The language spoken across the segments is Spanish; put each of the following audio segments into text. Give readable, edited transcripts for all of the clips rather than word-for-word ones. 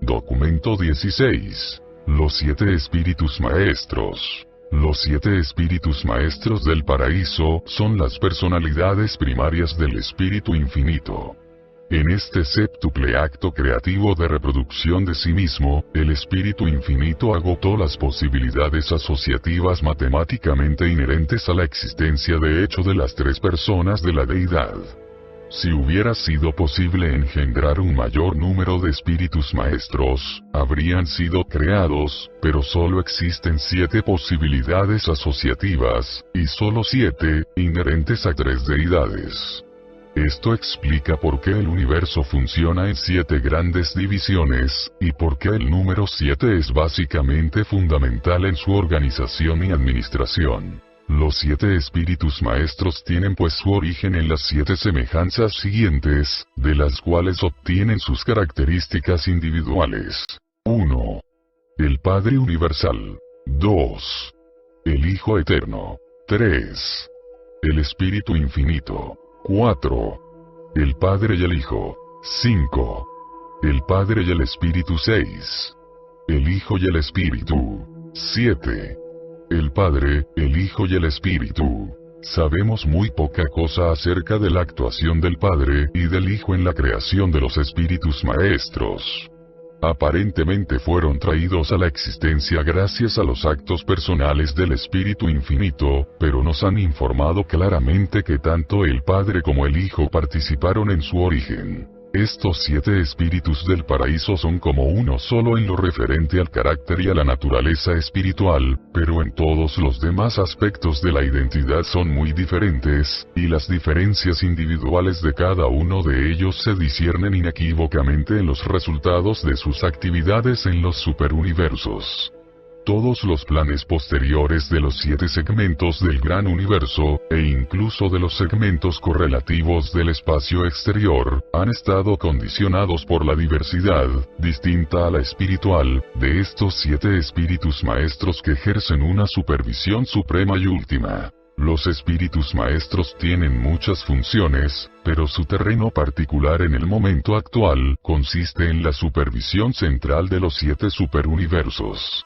Documento 16. Los 7 espíritus maestros. Los 7 espíritus maestros del paraíso son las personalidades primarias del Espíritu Infinito. En este séptuple acto creativo de reproducción de sí mismo, el Espíritu Infinito agotó las posibilidades asociativas matemáticamente inherentes a la existencia de hecho de las 3 personas de la deidad. Si hubiera sido posible engendrar un mayor número de espíritus maestros, habrían sido creados, pero solo existen 7 posibilidades asociativas, y solo 7, inherentes a 3 deidades. Esto explica por qué el universo funciona en 7 grandes divisiones, y por qué el número 7 es básicamente fundamental en su organización y administración. Los 7 espíritus maestros tienen pues su origen en las 7 semejanzas siguientes, de las cuales obtienen sus características individuales. 1. El Padre Universal. 2. El Hijo Eterno. 3. El Espíritu Infinito. 4. El Padre y el Hijo. 5. El Padre y el Espíritu. 6. El Hijo y el Espíritu. 7. El Padre, el Hijo y el Espíritu. Sabemos muy poca cosa acerca de la actuación del Padre y del Hijo en la creación de los espíritus maestros. Aparentemente fueron traídos a la existencia gracias a los actos personales del Espíritu Infinito, pero nos han informado claramente que tanto el Padre como el Hijo participaron en su origen. Estos 7 espíritus del paraíso son como uno solo en lo referente al carácter y a la naturaleza espiritual, pero en todos los demás aspectos de la identidad son muy diferentes, y las diferencias individuales de cada uno de ellos se disciernen inequívocamente en los resultados de sus actividades en los superuniversos. Todos los planes posteriores de los 7 segmentos del gran universo, e incluso de los segmentos correlativos del espacio exterior, han estado condicionados por la diversidad, distinta a la espiritual, de estos 7 espíritus maestros que ejercen una supervisión suprema y última. Los espíritus maestros tienen muchas funciones, pero su terreno particular en el momento actual consiste en la supervisión central de los 7 superuniversos.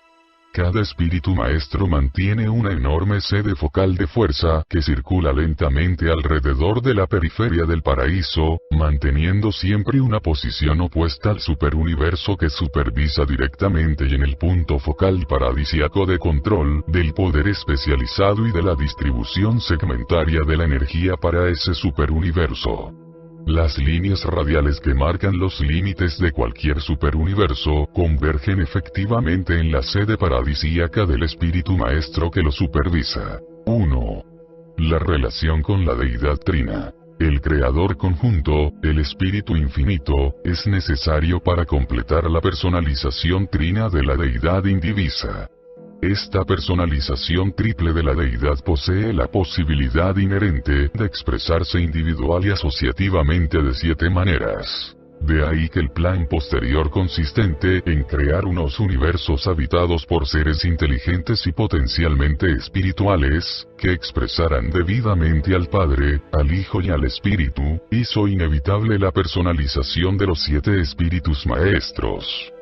Cada espíritu maestro mantiene una enorme sede focal de fuerza que circula lentamente alrededor de la periferia del paraíso, manteniendo siempre una posición opuesta al superuniverso que supervisa directamente y en el punto focal paradisíaco de control del poder especializado y de la distribución segmentaria de la energía para ese superuniverso. Las líneas radiales que marcan los límites de cualquier superuniverso convergen efectivamente en la sede paradisíaca del espíritu maestro que lo supervisa. 1. La relación con la deidad trina. El creador conjunto, el espíritu infinito, es necesario para completar la personalización trina de la deidad indivisa. Esta personalización triple de la deidad posee la posibilidad inherente de expresarse individual y asociativamente de 7 maneras. De ahí que el plan posterior consistente en crear unos universos habitados por seres inteligentes y potencialmente espirituales, que expresaran debidamente al Padre, al Hijo y al Espíritu, hizo inevitable la personalización de los 7 espíritus maestros.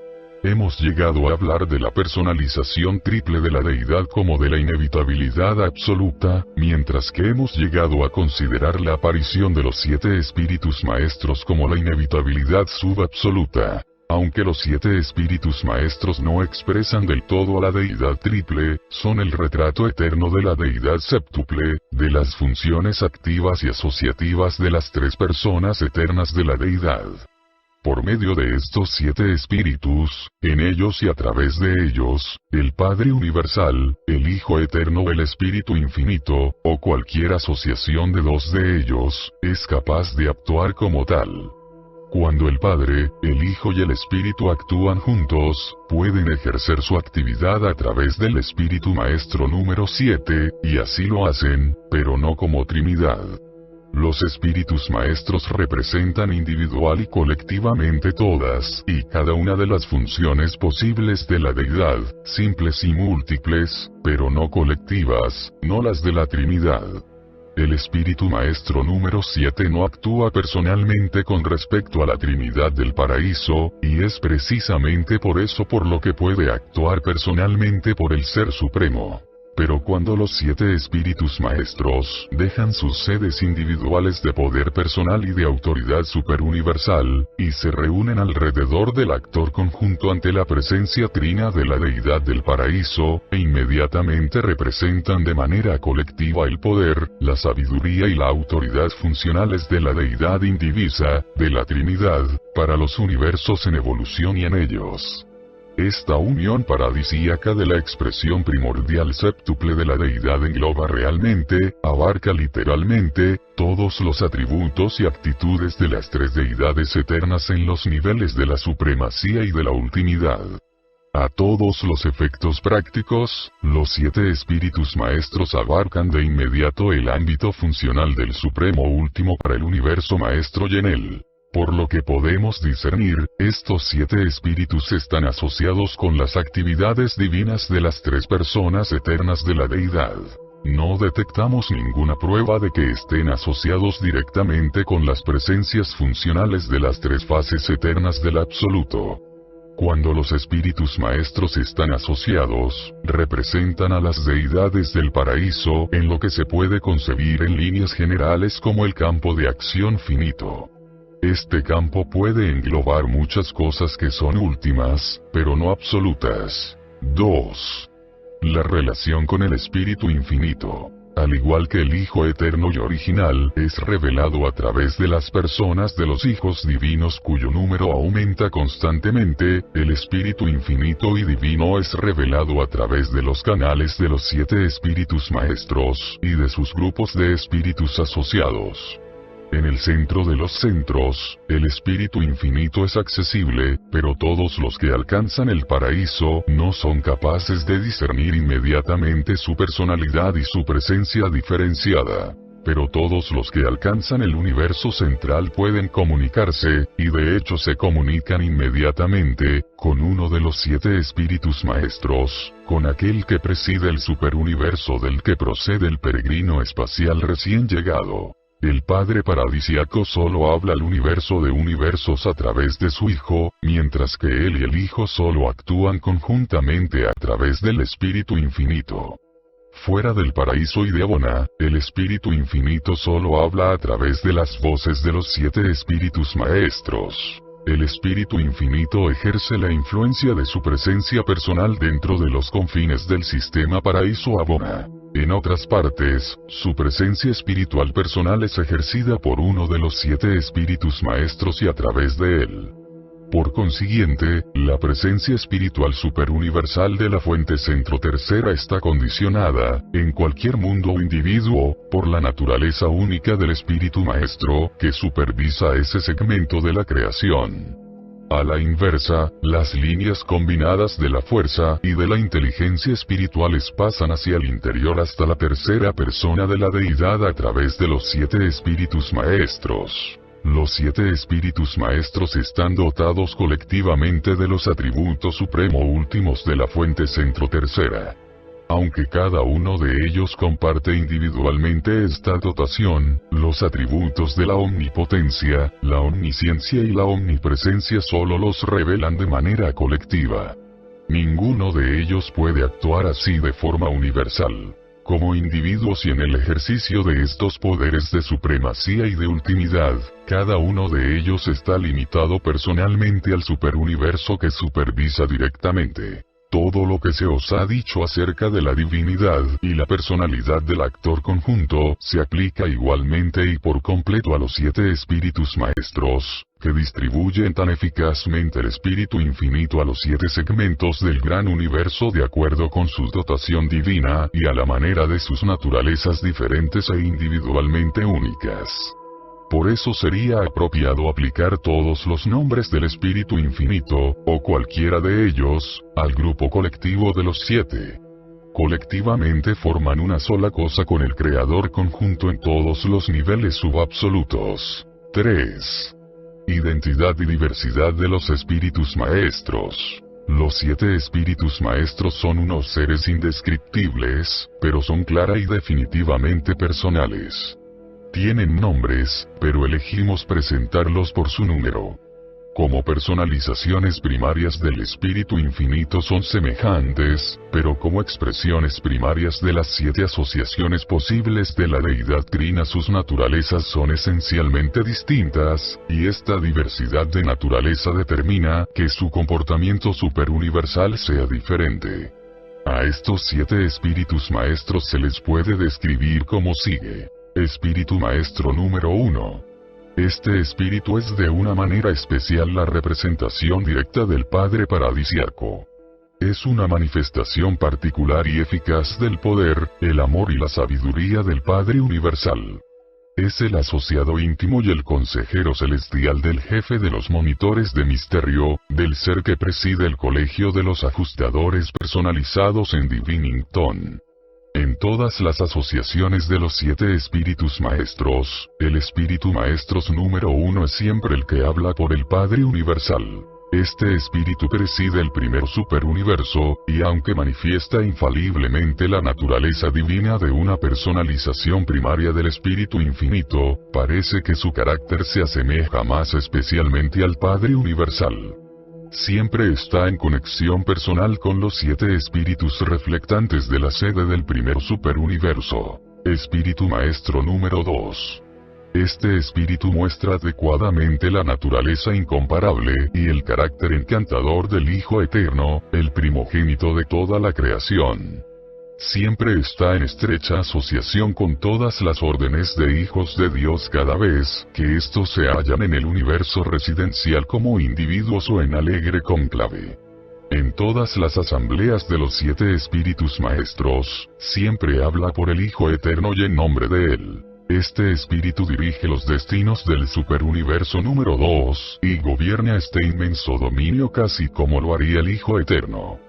Hemos llegado a hablar de la personalización triple de la deidad como de la inevitabilidad absoluta, mientras que hemos llegado a considerar la aparición de los 7 espíritus maestros como la inevitabilidad subabsoluta. Aunque los 7 espíritus maestros no expresan del todo a la deidad triple, son el retrato eterno de la deidad séptuple, de las funciones activas y asociativas de las 3 personas eternas de la deidad. Por medio de estos 7 espíritus, en ellos y a través de ellos, el Padre Universal, el Hijo Eterno o el Espíritu Infinito, o cualquier asociación de 2 de ellos, es capaz de actuar como tal. Cuando el Padre, el Hijo y el Espíritu actúan juntos, pueden ejercer su actividad a través del Espíritu Maestro número 7, y así lo hacen, pero no como Trinidad. Los espíritus maestros representan individual y colectivamente todas y cada una de las funciones posibles de la deidad, simples y múltiples, pero no colectivas, no las de la Trinidad. El espíritu maestro número 7 no actúa personalmente con respecto a la Trinidad del paraíso, y es precisamente por eso por lo que puede actuar personalmente por el Ser Supremo. Pero cuando los 7 espíritus maestros dejan sus sedes individuales de poder personal y de autoridad superuniversal, y se reúnen alrededor del actor conjunto ante la presencia trina de la deidad del paraíso, e inmediatamente representan de manera colectiva el poder, la sabiduría y la autoridad funcionales de la deidad indivisa, de la Trinidad, para los universos en evolución y en ellos. Esta unión paradisíaca de la expresión primordial séptuple de la deidad engloba realmente, abarca literalmente, todos los atributos y actitudes de las 3 deidades eternas en los niveles de la supremacía y de la ultimidad. A todos los efectos prácticos, los 7 espíritus maestros abarcan de inmediato el ámbito funcional del Supremo Último para el universo maestro y en él. Por lo que podemos discernir, estos 7 espíritus están asociados con las actividades divinas de las 3 personas eternas de la deidad. No detectamos ninguna prueba de que estén asociados directamente con las presencias funcionales de las 3 fases eternas del absoluto. Cuando los espíritus maestros están asociados, representan a las deidades del paraíso en lo que se puede concebir en líneas generales como el campo de acción finito. Este campo puede englobar muchas cosas que son últimas, pero no absolutas. 2. La relación con el Espíritu Infinito. Al igual que el Hijo Eterno y Original es revelado a través de las personas de los hijos divinos cuyo número aumenta constantemente, el Espíritu Infinito y Divino es revelado a través de los canales de los 7 espíritus maestros y de sus grupos de espíritus asociados. En el centro de los centros, el Espíritu Infinito es accesible, pero todos los que alcanzan el paraíso no son capaces de discernir inmediatamente su personalidad y su presencia diferenciada. Pero todos los que alcanzan el universo central pueden comunicarse, y de hecho se comunican inmediatamente, con uno de los 7 espíritus maestros, con aquel que preside el superuniverso del que procede el peregrino espacial recién llegado. El Padre Paradisiaco solo habla al universo de universos a través de su Hijo, mientras que Él y el Hijo solo actúan conjuntamente a través del Espíritu Infinito. Fuera del paraíso y de Abona, el Espíritu Infinito solo habla a través de las voces de los 7 espíritus maestros. El Espíritu Infinito ejerce la influencia de su presencia personal dentro de los confines del sistema paraíso-Abona. En otras partes, su presencia espiritual personal es ejercida por uno de los 7 espíritus maestros y a través de él. Por consiguiente, la presencia espiritual superuniversal de la fuente centro tercera está condicionada, en cualquier mundo o individuo, por la naturaleza única del espíritu maestro, que supervisa ese segmento de la creación. A la inversa, las líneas combinadas de la fuerza y de la inteligencia espirituales pasan hacia el interior hasta la tercera persona de la deidad a través de los 7 espíritus maestros. Los 7 espíritus maestros están dotados colectivamente de los atributos supremo últimos de la fuente centro tercera. Aunque cada uno de ellos comparte individualmente esta dotación, los atributos de la omnipotencia, la omnisciencia y la omnipresencia solo los revelan de manera colectiva. Ninguno de ellos puede actuar así de forma universal. Como individuos y en el ejercicio de estos poderes de supremacía y de ultimidad, cada uno de ellos está limitado personalmente al superuniverso que supervisa directamente. Todo lo que se os ha dicho acerca de la divinidad y la personalidad del actor conjunto se aplica igualmente y por completo a los 7 espíritus maestros, que distribuyen tan eficazmente el espíritu infinito a los 7 segmentos del gran universo de acuerdo con su dotación divina y a la manera de sus naturalezas diferentes e individualmente únicas. Por eso sería apropiado aplicar todos los nombres del espíritu infinito, o cualquiera de ellos, al grupo colectivo de los 7. Colectivamente forman una sola cosa con el Creador conjunto en todos los niveles subabsolutos. 3. Identidad y diversidad de los espíritus maestros. Los 7 espíritus maestros son unos seres indescriptibles, pero son clara y definitivamente personales. Tienen nombres, pero elegimos presentarlos por su número. Como personalizaciones primarias del espíritu infinito son semejantes, pero como expresiones primarias de las 7 asociaciones posibles de la deidad Krina sus naturalezas son esencialmente distintas, y esta diversidad de naturaleza determina que su comportamiento superuniversal sea diferente. A estos 7 espíritus maestros se les puede describir como sigue. Espíritu maestro número 1. Este espíritu es de una manera especial la representación directa del Padre Paradisiaco. Es una manifestación particular y eficaz del poder, el amor y la sabiduría del Padre Universal. Es el asociado íntimo y el consejero celestial del jefe de los monitores de misterio, del ser que preside el colegio de los ajustadores personalizados en Divinington. En todas las asociaciones de los 7 espíritus maestros, el espíritu maestros número 1 es siempre el que habla por el Padre Universal. Este espíritu preside el primer superuniverso, y aunque manifiesta infaliblemente la naturaleza divina de una personalización primaria del espíritu infinito, parece que su carácter se asemeja más especialmente al Padre Universal. Siempre está en conexión personal con los 7 espíritus reflectantes de la sede del primer superuniverso. Espíritu maestro número 2. Este espíritu muestra adecuadamente la naturaleza incomparable y el carácter encantador del Hijo Eterno, el primogénito de toda la creación. Siempre está en estrecha asociación con todas las órdenes de hijos de Dios cada vez que estos se hallan en el universo residencial como individuos o en alegre cónclave. En todas las asambleas de los 7 espíritus maestros, siempre habla por el Hijo Eterno y en nombre de él. Este espíritu dirige los destinos del superuniverso número 2, y gobierna este inmenso dominio casi como lo haría el Hijo Eterno.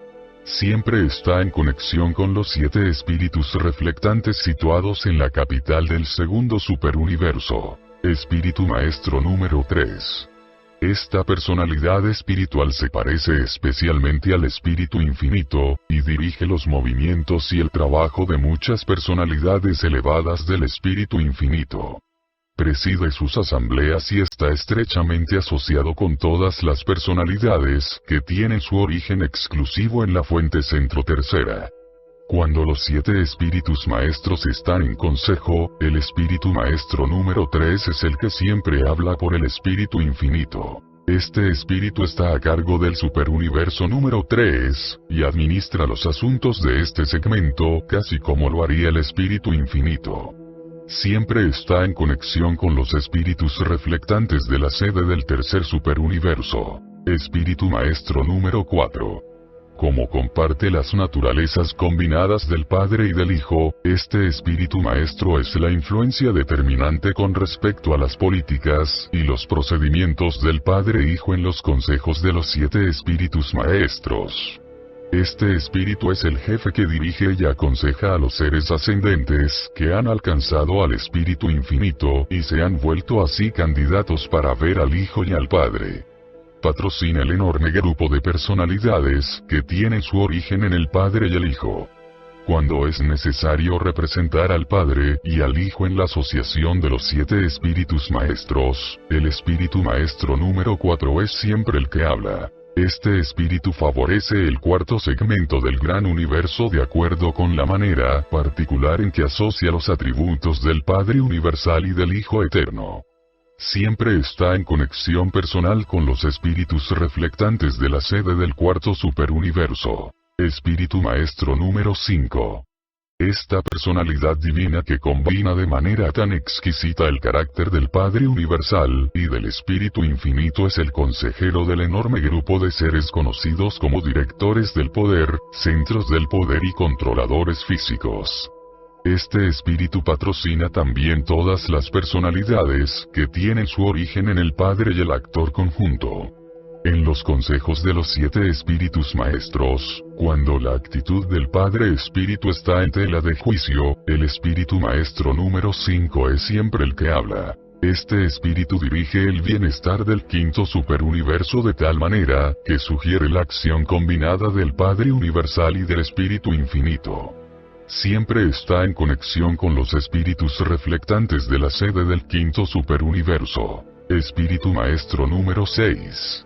Siempre está en conexión con los 7 espíritus reflectantes situados en la capital del segundo superuniverso. Espíritu maestro número 3. Esta personalidad espiritual se parece especialmente al espíritu infinito, y dirige los movimientos y el trabajo de muchas personalidades elevadas del espíritu infinito. Preside sus asambleas y está estrechamente asociado con todas las personalidades que tienen su origen exclusivo en la fuente centro tercera. Cuando los 7 espíritus maestros están en consejo, el espíritu maestro número 3 es el que siempre habla por el espíritu infinito. Este espíritu está a cargo del superuniverso número 3, y administra los asuntos de este segmento casi como lo haría el espíritu infinito. Siempre está en conexión con los espíritus reflectantes de la sede del tercer superuniverso. Espíritu maestro número 4. Como comparte las naturalezas combinadas del Padre y del Hijo, este espíritu maestro es la influencia determinante con respecto a las políticas y los procedimientos del Padre e Hijo en los consejos de los 7 espíritus maestros. Este espíritu es el jefe que dirige y aconseja a los seres ascendentes que han alcanzado al espíritu infinito y se han vuelto así candidatos para ver al Hijo y al Padre. Patrocina el enorme grupo de personalidades que tienen su origen en el Padre y el Hijo. Cuando es necesario representar al Padre y al Hijo en la asociación de los 7 espíritus maestros, el espíritu maestro número 4 es siempre el que habla. Este espíritu favorece el cuarto segmento del gran universo de acuerdo con la manera particular en que asocia los atributos del Padre Universal y del Hijo Eterno. Siempre está en conexión personal con los espíritus reflectantes de la sede del cuarto superuniverso. Espíritu maestro número 5. Esta personalidad divina que combina de manera tan exquisita el carácter del Padre Universal y del Espíritu Infinito es el consejero del enorme grupo de seres conocidos como directores del poder, centros del poder y controladores físicos. Este espíritu patrocina también todas las personalidades que tienen su origen en el Padre y el actor conjunto. En los consejos de los 7 espíritus maestros, cuando la actitud del Padre Espíritu está en tela de juicio, el espíritu maestro número 5 es siempre el que habla. Este espíritu dirige el bienestar del quinto superuniverso de tal manera que sugiere la acción combinada del Padre Universal y del Espíritu Infinito. Siempre está en conexión con los espíritus reflectantes de la sede del quinto superuniverso. Espíritu maestro número 6.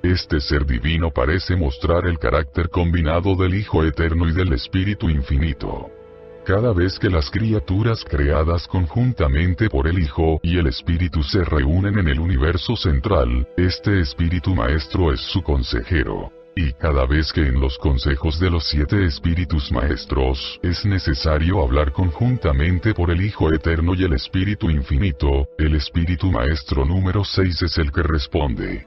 Este ser divino parece mostrar el carácter combinado del Hijo Eterno y del Espíritu Infinito. Cada vez que las criaturas creadas conjuntamente por el Hijo y el Espíritu se reúnen en el universo central, este Espíritu Maestro es su consejero. Y cada vez que en los consejos de los 7 espíritus maestros es necesario hablar conjuntamente por el Hijo Eterno y el Espíritu Infinito, el Espíritu Maestro número 6 es el que responde.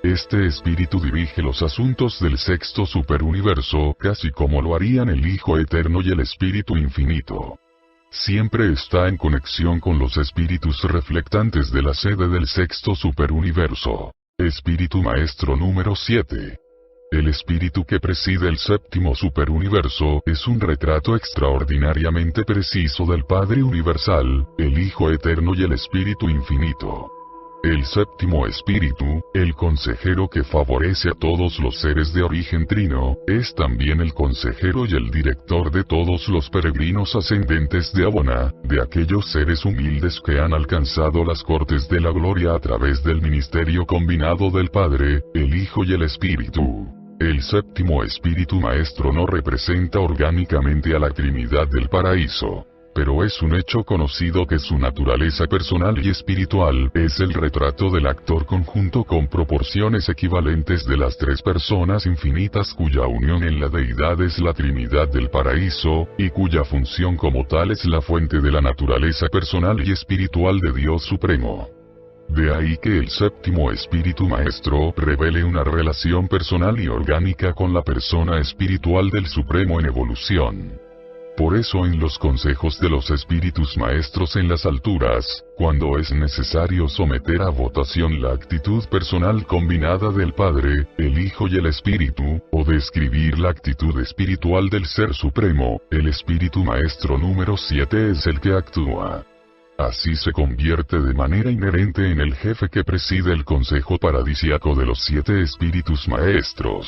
Este espíritu dirige los asuntos del sexto superuniverso casi como lo harían el Hijo Eterno y el Espíritu Infinito. Siempre está en conexión con los espíritus reflectantes de la sede del sexto superuniverso. Espíritu Maestro número 7. El espíritu que preside el séptimo superuniverso es un retrato extraordinariamente preciso del Padre Universal, el Hijo Eterno y el Espíritu Infinito. El séptimo espíritu, el consejero que favorece a todos los seres de origen trino, es también el consejero y el director de todos los peregrinos ascendentes de Abona, de aquellos seres humildes que han alcanzado las cortes de la gloria a través del ministerio combinado del Padre, el Hijo y el Espíritu. El séptimo espíritu maestro no representa orgánicamente a la Trinidad del paraíso. Pero es un hecho conocido que su naturaleza personal y espiritual es el retrato del actor conjunto con proporciones equivalentes de las 3 personas infinitas cuya unión en la deidad es la Trinidad del paraíso, y cuya función como tal es la fuente de la naturaleza personal y espiritual de Dios Supremo. De ahí que el séptimo espíritu maestro revele una relación personal y orgánica con la persona espiritual del Supremo en evolución. Por eso en los consejos de los espíritus maestros en las alturas, cuando es necesario someter a votación la actitud personal combinada del Padre, el Hijo y el Espíritu, o describir la actitud espiritual del Ser Supremo, el espíritu maestro número 7 es el que actúa. Así se convierte de manera inherente en el jefe que preside el consejo paradisiaco de los 7 espíritus maestros.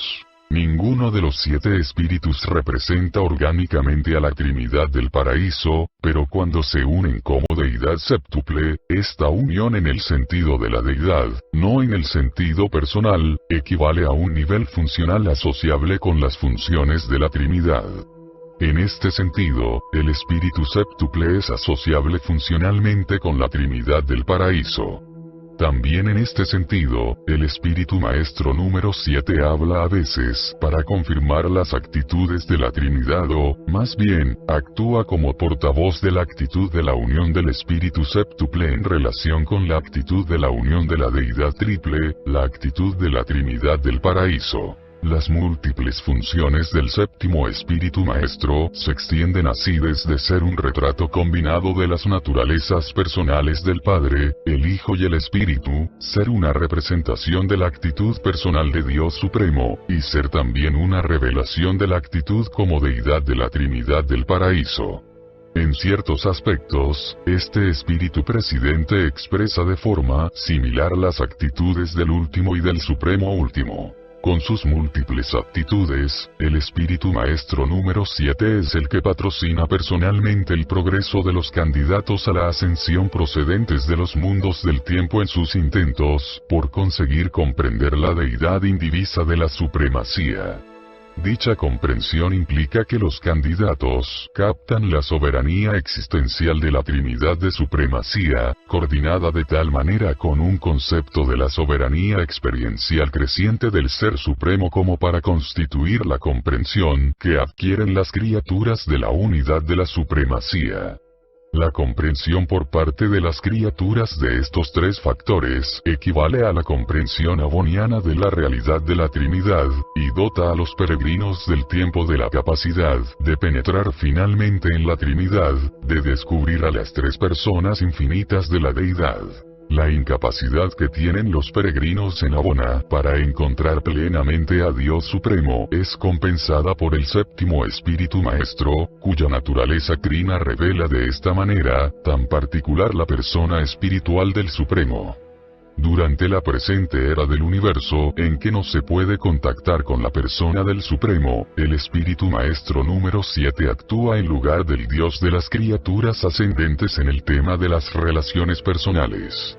Ninguno de los 7 espíritus representa orgánicamente a la Trinidad del paraíso, pero cuando se unen como deidad séptuple, esta unión en el sentido de la deidad, no en el sentido personal, equivale a un nivel funcional asociable con las funciones de la Trinidad. En este sentido, el espíritu séptuple es asociable funcionalmente con la Trinidad del paraíso. También en este sentido, el espíritu maestro número 7 habla a veces para confirmar las actitudes de la Trinidad o, más bien, actúa como portavoz de la actitud de la unión del espíritu séptuple en relación con la actitud de la unión de la deidad triple, la actitud de la Trinidad del paraíso. Las múltiples funciones del séptimo espíritu maestro se extienden así desde ser un retrato combinado de las naturalezas personales del Padre, el Hijo y el Espíritu, ser una representación de la actitud personal de Dios Supremo, y ser también una revelación de la actitud como deidad de la Trinidad del paraíso. En ciertos aspectos, este espíritu presidente expresa de forma similar las actitudes del último y del supremo último. Con sus múltiples aptitudes, el espíritu maestro número 7 es el que patrocina personalmente el progreso de los candidatos a la ascensión procedentes de los mundos del tiempo en sus intentos por conseguir comprender la deidad indivisa de la supremacía. Dicha comprensión implica que los candidatos captan la soberanía existencial de la Trinidad de supremacía, coordinada de tal manera con un concepto de la soberanía experiencial creciente del Ser Supremo como para constituir la comprensión que adquieren las criaturas de la unidad de la supremacía. La comprensión por parte de las criaturas de estos tres factores equivale a la comprensión aboniana de la realidad de la Trinidad, y dota a los peregrinos del tiempo de la capacidad de penetrar finalmente en la Trinidad, de descubrir a las tres personas infinitas de la Deidad. La incapacidad que tienen los peregrinos en Abona para encontrar plenamente a Dios Supremo es compensada por el séptimo espíritu maestro, cuya naturaleza trina revela de esta manera tan particular la persona espiritual del Supremo. Durante la presente era del universo, en que no se puede contactar con la persona del Supremo, el espíritu maestro número 7 actúa en lugar del Dios de las criaturas ascendentes en el tema de las relaciones personales.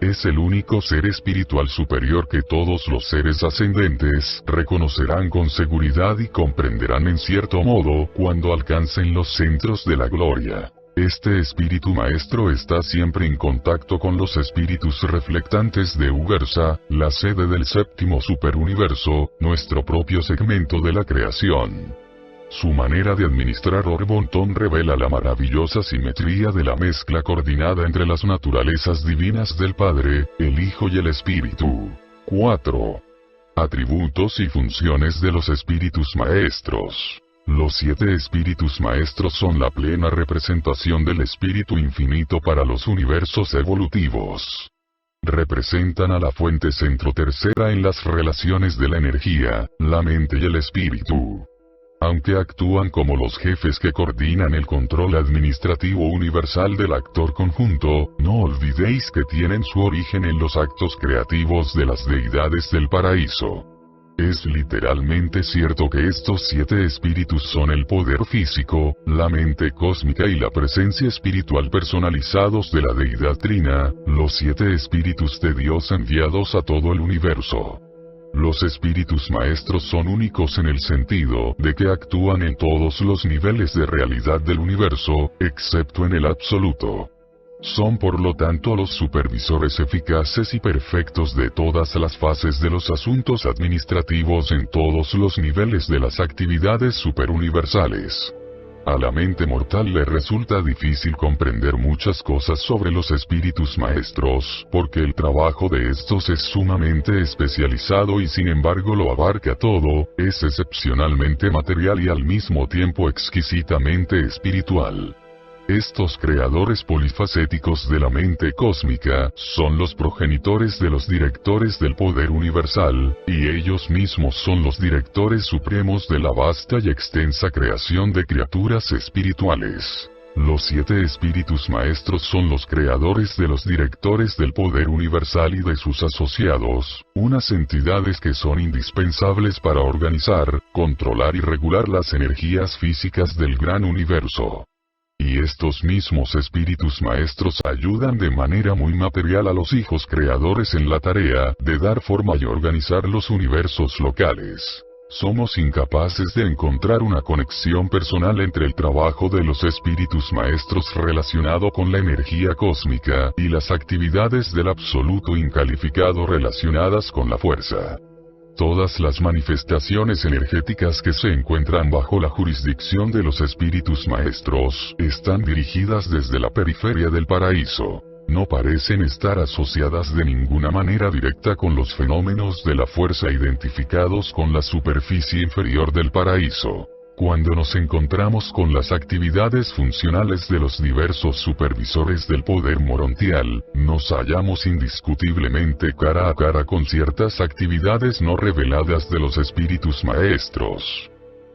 Es el único ser espiritual superior que todos los seres ascendentes reconocerán con seguridad y comprenderán en cierto modo cuando alcancen los centros de la gloria. Este espíritu maestro está siempre en contacto con los espíritus reflectantes de Ugersa, la sede del séptimo superuniverso, nuestro propio segmento de la creación. Su manera de administrar Orbontón revela la maravillosa simetría de la mezcla coordinada entre las naturalezas divinas del Padre, el Hijo y el Espíritu. 4. Atributos y funciones de los espíritus maestros. Los 7 espíritus maestros son la plena representación del espíritu infinito para los universos evolutivos. Representan a la fuente centro tercera en las relaciones de la energía, la mente y el espíritu. Aunque actúan como los jefes que coordinan el control administrativo universal del actor conjunto, no olvidéis que tienen su origen en los actos creativos de las deidades del paraíso. Es literalmente cierto que estos 7 espíritus son el poder físico, la mente cósmica y la presencia espiritual personalizados de la deidad trina, los 7 espíritus de Dios enviados a todo el universo. Los espíritus maestros son únicos en el sentido de que actúan en todos los niveles de realidad del universo, excepto en el absoluto. Son por lo tanto los supervisores eficaces y perfectos de todas las fases de los asuntos administrativos en todos los niveles de las actividades superuniversales. A la mente mortal le resulta difícil comprender muchas cosas sobre los espíritus maestros, porque el trabajo de estos es sumamente especializado y sin embargo lo abarca todo, es excepcionalmente material y al mismo tiempo exquisitamente espiritual. Estos creadores polifacéticos de la mente cósmica son los progenitores de los directores del poder universal, y ellos mismos son los directores supremos de la vasta y extensa creación de criaturas espirituales. Los 7 espíritus maestros son los creadores de los directores del poder universal y de sus asociados, unas entidades que son indispensables para organizar, controlar y regular las energías físicas del gran universo. Y estos mismos espíritus maestros ayudan de manera muy material a los hijos creadores en la tarea de dar forma y organizar los universos locales. Somos incapaces de encontrar una conexión personal entre el trabajo de los espíritus maestros relacionado con la energía cósmica y las actividades del absoluto incalificado relacionadas con la fuerza. Todas las manifestaciones energéticas que se encuentran bajo la jurisdicción de los espíritus maestros están dirigidas desde la periferia del paraíso. No parecen estar asociadas de ninguna manera directa con los fenómenos de la fuerza identificados con la superficie inferior del paraíso. Cuando nos encontramos con las actividades funcionales de los diversos supervisores del poder morontial, nos hallamos indiscutiblemente cara a cara con ciertas actividades no reveladas de los espíritus maestros.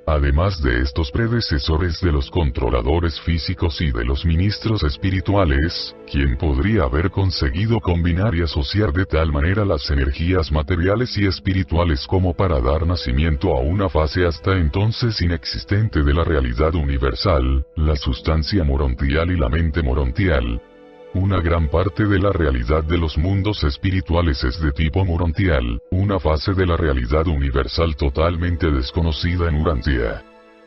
Además de estos predecesores de los controladores físicos y de los ministros espirituales, ¿quién podría haber conseguido combinar y asociar de tal manera las energías materiales y espirituales como para dar nacimiento a una fase hasta entonces inexistente de la realidad universal, la sustancia morontial y la mente morontial? Una gran parte de la realidad de los mundos espirituales es de tipo morontial, una fase de la realidad universal totalmente desconocida en Urantia.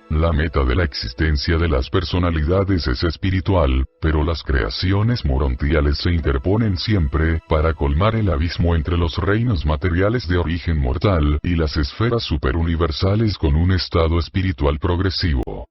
La meta de la existencia de las personalidades es espiritual, pero las creaciones morontiales se interponen siempre, para colmar el abismo entre los reinos materiales de origen mortal, y las esferas superuniversales con un estado espiritual progresivo.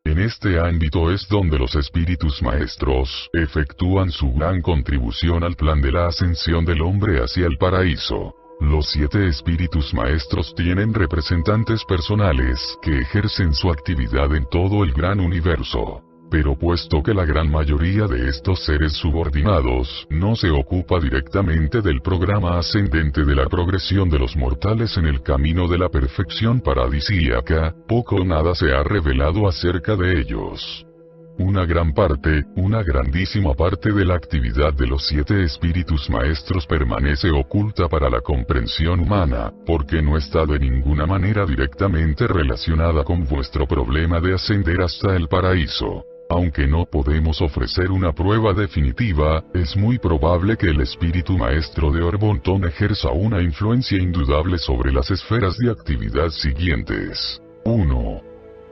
En este ámbito es donde los espíritus maestros efectúan su gran contribución al plan de la ascensión del hombre hacia el paraíso. Los 7 espíritus maestros tienen representantes personales que ejercen su actividad en todo el gran universo. Pero puesto que la gran mayoría de estos seres subordinados no se ocupa directamente del programa ascendente de la progresión de los mortales en el camino de la perfección paradisíaca, poco o nada se ha revelado acerca de ellos. Una gran parte, una grandísima parte de la actividad de los 7 espíritus maestros permanece oculta para la comprensión humana, porque no está de ninguna manera directamente relacionada con vuestro problema de ascender hasta el paraíso. Aunque no podemos ofrecer una prueba definitiva, es muy probable que el espíritu maestro de Orbonton ejerza una influencia indudable sobre las esferas de actividad siguientes. 1.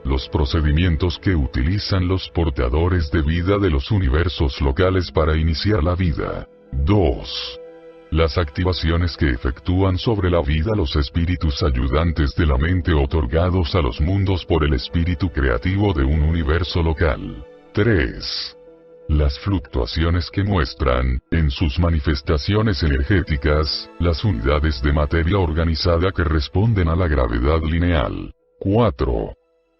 Los procedimientos que utilizan los portadores de vida de los universos locales para iniciar la vida. 2. Las activaciones que efectúan sobre la vida los espíritus ayudantes de la mente otorgados a los mundos por el espíritu creativo de un universo local. 3. Las fluctuaciones que muestran, en sus manifestaciones energéticas, las unidades de materia organizada que responden a la gravedad lineal. 4.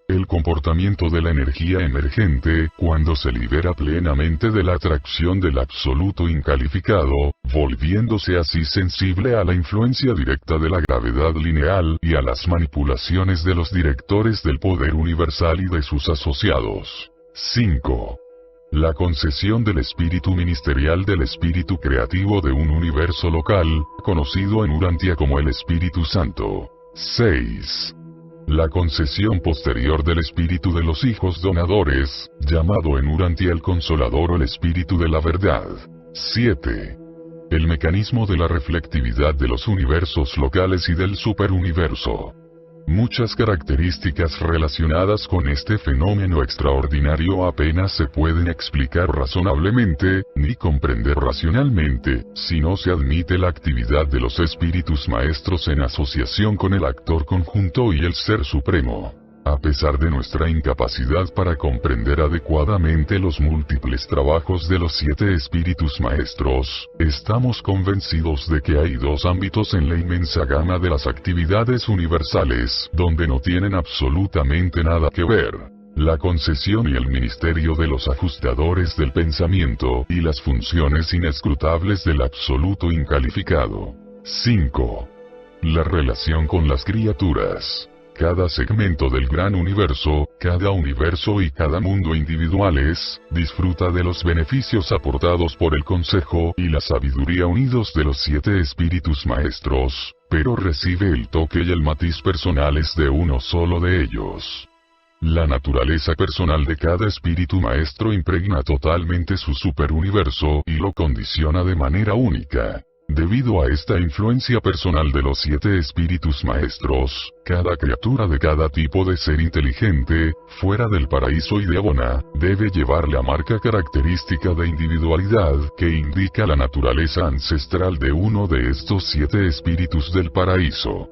El comportamiento de la energía emergente, cuando se libera plenamente de la atracción del absoluto incalificado, volviéndose así sensible a la influencia directa de la gravedad lineal y a las manipulaciones de los directores del poder universal y de sus asociados. 5. La concesión del espíritu ministerial del espíritu creativo de un universo local, conocido en Urantia como el Espíritu Santo. 6. La concesión posterior del espíritu de los hijos donadores, llamado en Urantia el Consolador o el Espíritu de la Verdad. 7. El mecanismo de la reflectividad de los universos locales y del superuniverso. Muchas características relacionadas con este fenómeno extraordinario apenas se pueden explicar razonablemente, ni comprender racionalmente, si no se admite la actividad de los espíritus maestros en asociación con el actor conjunto y el Ser Supremo. A pesar de nuestra incapacidad para comprender adecuadamente los múltiples trabajos de los 7 espíritus maestros, estamos convencidos de que hay 2 ámbitos en la inmensa gama de las actividades universales, donde no tienen absolutamente nada que ver: la concesión y el ministerio de los ajustadores del pensamiento, y las funciones inescrutables del absoluto incalificado. 5. La relación con las criaturas. Cada segmento del gran universo, cada universo y cada mundo individuales, disfruta de los beneficios aportados por el consejo y la sabiduría unidos de los 7 espíritus maestros, pero recibe el toque y el matiz personales de uno solo de ellos. La naturaleza personal de cada espíritu maestro impregna totalmente su superuniverso y lo condiciona de manera única. Debido a esta influencia personal de los 7 espíritus maestros, cada criatura de cada tipo de ser inteligente, fuera del paraíso y de Abona, debe llevar la marca característica de individualidad que indica la naturaleza ancestral de uno de estos 7 espíritus del paraíso.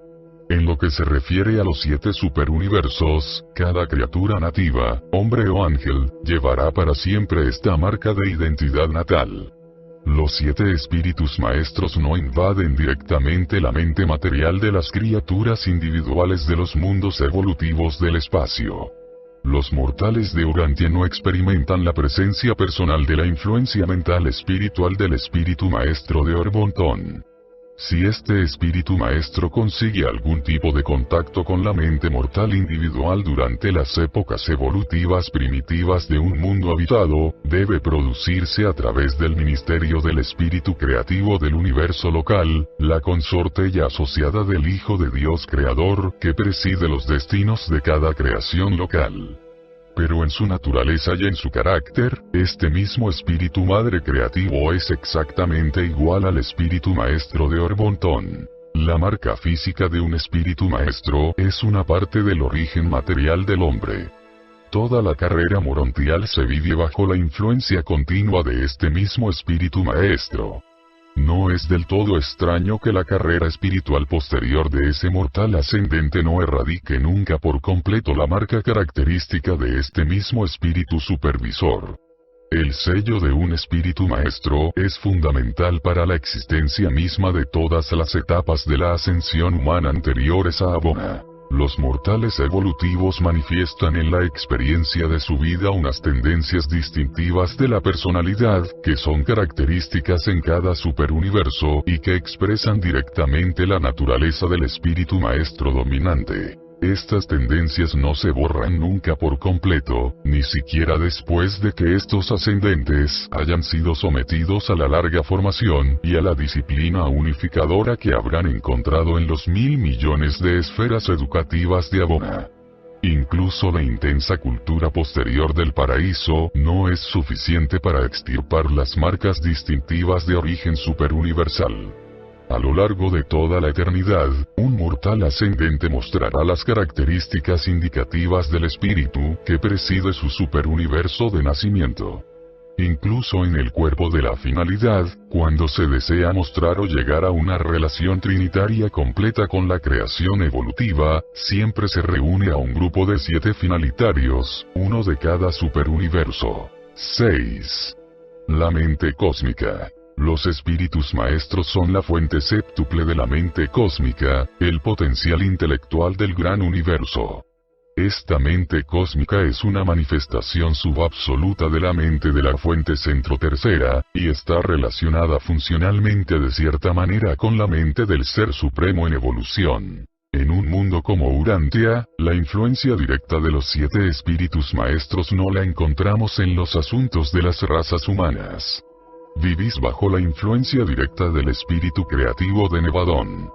En lo que se refiere a los 7 superuniversos, cada criatura nativa, hombre o ángel, llevará para siempre esta marca de identidad natal. Los 7 espíritus maestros no invaden directamente la mente material de las criaturas individuales de los mundos evolutivos del espacio. Los mortales de Urantia no experimentan la presencia personal de la influencia mental espiritual del espíritu maestro de Orbonton. Si este espíritu maestro consigue algún tipo de contacto con la mente mortal individual durante las épocas evolutivas primitivas de un mundo habitado, debe producirse a través del ministerio del espíritu creativo del universo local, la consorte y asociada del Hijo de Dios Creador, que preside los destinos de cada creación local. Pero en su naturaleza y en su carácter, este mismo espíritu madre creativo es exactamente igual al espíritu maestro de Orbonton. La marca física de un espíritu maestro es una parte del origen material del hombre. Toda la carrera morontial se vive bajo la influencia continua de este mismo espíritu maestro. No es del todo extraño que la carrera espiritual posterior de ese mortal ascendente no erradique nunca por completo la marca característica de este mismo espíritu supervisor. El sello de un espíritu maestro es fundamental para la existencia misma de todas las etapas de la ascensión humana anteriores a Abona. Los mortales evolutivos manifiestan en la experiencia de su vida unas tendencias distintivas de la personalidad, que son características en cada superuniverso y que expresan directamente la naturaleza del espíritu maestro dominante. Estas tendencias no se borran nunca por completo, ni siquiera después de que estos ascendentes hayan sido sometidos a la larga formación y a la disciplina unificadora que habrán encontrado en los 1.000 millones de esferas educativas de Abona. Incluso la intensa cultura posterior del paraíso no es suficiente para extirpar las marcas distintivas de origen superuniversal. A lo largo de toda la eternidad, un mortal ascendente mostrará las características indicativas del espíritu que preside su superuniverso de nacimiento. Incluso en el cuerpo de la finalidad, cuando se desea mostrar o llegar a una relación trinitaria completa con la creación evolutiva, siempre se reúne a un grupo de 7 finalitarios, uno de cada superuniverso. 6. La mente cósmica. Los espíritus maestros son la fuente séptuple de la mente cósmica, el potencial intelectual del gran universo. Esta mente cósmica es una manifestación subabsoluta de la mente de la fuente centro tercera, y está relacionada funcionalmente de cierta manera con la mente del Ser Supremo en evolución. En un mundo como Urantia, la influencia directa de los 7 espíritus maestros no la encontramos en los asuntos de las razas humanas. Vivís bajo la influencia directa del espíritu creativo de Nevadón.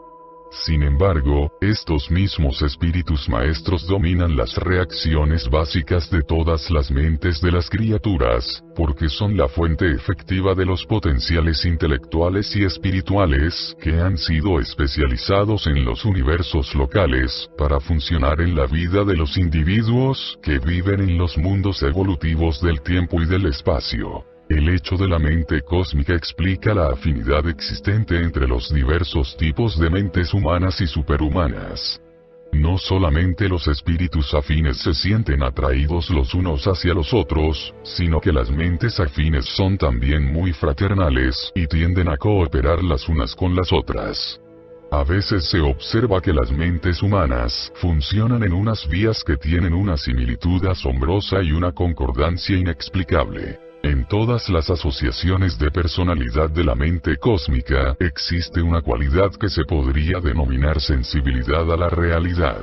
Sin embargo, estos mismos espíritus maestros dominan las reacciones básicas de todas las mentes de las criaturas, porque son la fuente efectiva de los potenciales intelectuales y espirituales que han sido especializados en los universos locales, para funcionar en la vida de los individuos que viven en los mundos evolutivos del tiempo y del espacio. El hecho de la mente cósmica explica la afinidad existente entre los diversos tipos de mentes humanas y superhumanas. No solamente los espíritus afines se sienten atraídos los unos hacia los otros, sino que las mentes afines son también muy fraternales y tienden a cooperar las unas con las otras. A veces se observa que las mentes humanas funcionan en unas vías que tienen una similitud asombrosa y una concordancia inexplicable. En todas las asociaciones de personalidad de la mente cósmica existe una cualidad que se podría denominar sensibilidad a la realidad.